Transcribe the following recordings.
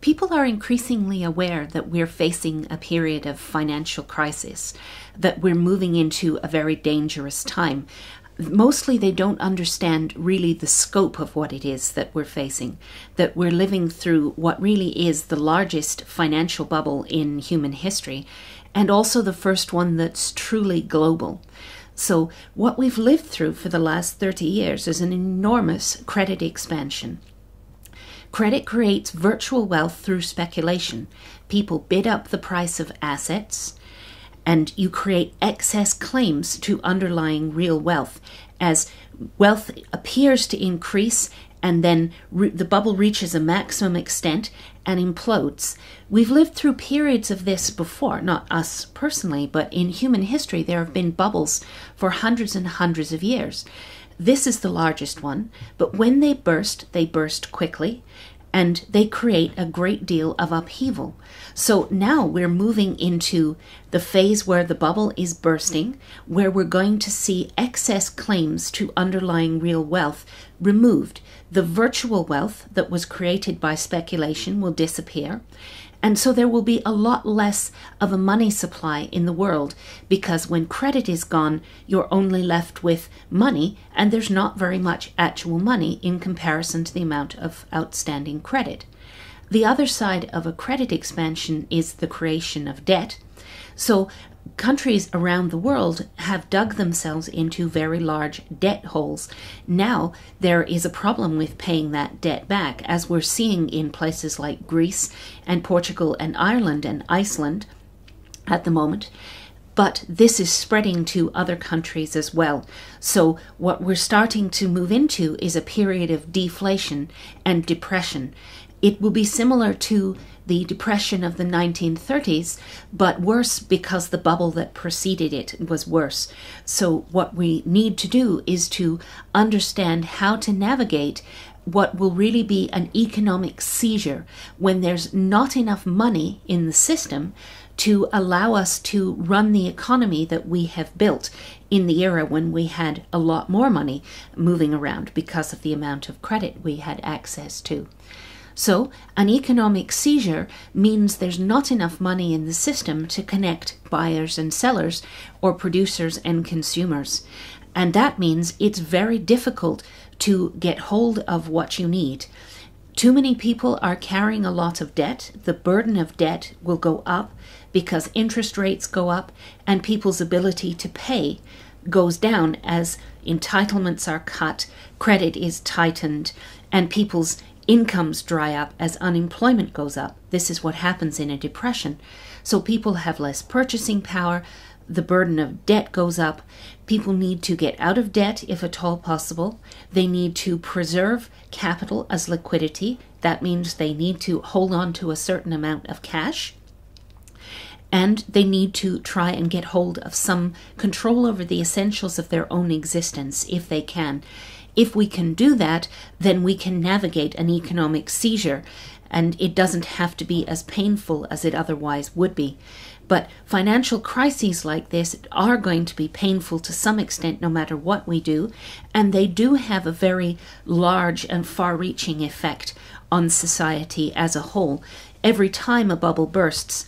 people are increasingly aware that we're facing a period of financial crisis, that we're moving into a very dangerous time. Mostly they don't understand really the scope of what it is that we're facing, that we're living through what really is the largest financial bubble in human history, and also the first one that's truly global. So what we've lived through for the last 30 years is an enormous credit expansion. Credit creates virtual wealth through speculation. People bid up the price of assets, and you create excess claims to underlying real wealth. As wealth appears to increase, and then the bubble reaches a maximum extent and implodes. We've lived through periods of this before, not us personally, but in human history there have been bubbles for hundreds and hundreds of years. This is the largest one, but when they burst quickly, and they create a great deal of upheaval. So now we're moving into the phase where the bubble is bursting, where we're going to see excess claims to underlying real wealth removed. The virtual wealth that was created by speculation will disappear. And so there will be a lot less of a money supply in the world, because when credit is gone, you're only left with money, and there's not very much actual money in comparison to the amount of outstanding credit. The other side of a credit expansion is the creation of debt. So countries around the world have dug themselves into very large debt holes. Now there is a problem with paying that debt back, as we're seeing in places like Greece and Portugal and Ireland and Iceland at the moment. But this is spreading to other countries as well. So what we're starting to move into is a period of deflation and depression. It will be similar to the depression of the 1930s, but worse because the bubble that preceded it was worse. So what we need to do is to understand how to navigate what will really be an economic seizure when there's not enough money in the system to allow us to run the economy that we have built in the era when we had a lot more money moving around because of the amount of credit we had access to. So an economic seizure means there's not enough money in the system to connect buyers and sellers, or producers and consumers. And that means it's very difficult to get hold of what you need. Too many people are carrying a lot of debt. The burden of debt will go up because interest rates go up, and people's ability to pay goes down as entitlements are cut, credit is tightened, and people's incomes dry up as unemployment goes up. This is what happens in a depression. So people have less purchasing power, the burden of debt goes up, people need to get out of debt if at all possible, they need to preserve capital as liquidity, that means they need to hold on to a certain amount of cash, and they need to try and get hold of some control over the essentials of their own existence if they can. If we can do that, then we can navigate an economic seizure, and it doesn't have to be as painful as it otherwise would be. But financial crises like this are going to be painful to some extent no matter what we do, and they do have a very large and far-reaching effect on society as a whole. Every time a bubble bursts,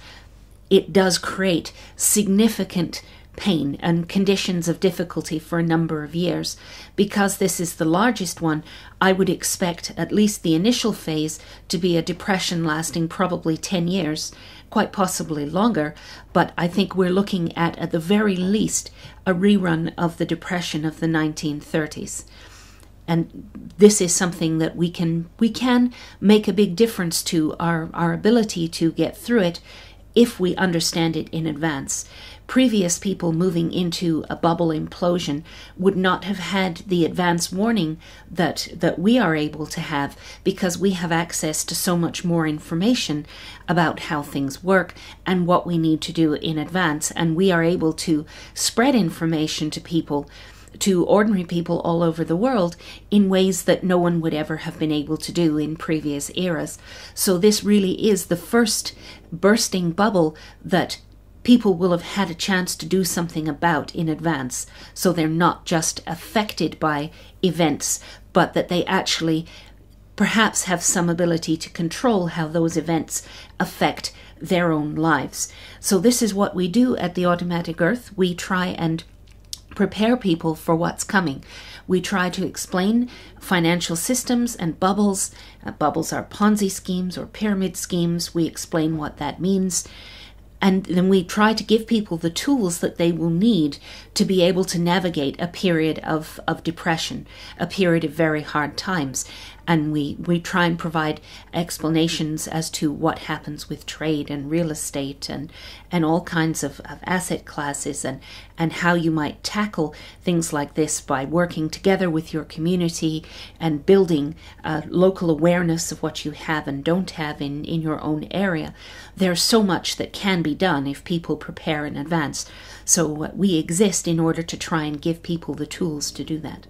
it does create significant pain and conditions of difficulty for a number of years. Because this is the largest one, I would expect at least the initial phase to be a depression lasting probably 10 years, quite possibly longer, but I think we're looking at the very least, a rerun of the depression of the 1930s. And this is something that we can make a big difference to our ability to get through it if we understand it in advance. Previous people moving into a bubble implosion would not have had the advance warning that we are able to have, because we have access to so much more information about how things work and what we need to do in advance, and we are able to spread information to people, to ordinary people all over the world, in ways that no one would ever have been able to do in previous eras. So this really is the first bursting bubble that people will have had a chance to do something about in advance. So they're not just affected by events, but that they actually perhaps have some ability to control how those events affect their own lives. So this is what we do at the Automatic Earth. We try and prepare people for what's coming. We try to explain financial systems and bubbles. Bubbles are Ponzi schemes or pyramid schemes. We explain what that means. And then we try to give people the tools that they will need to be able to navigate a period of depression, a period of very hard times. And we try and provide explanations as to what happens with trade and real estate and all kinds of asset classes and how you might tackle things like this by working together with your community and building local awareness of what you have and don't have in your own area. There's so much that can be done if people prepare in advance. So we exist in order to try and give people the tools to do that.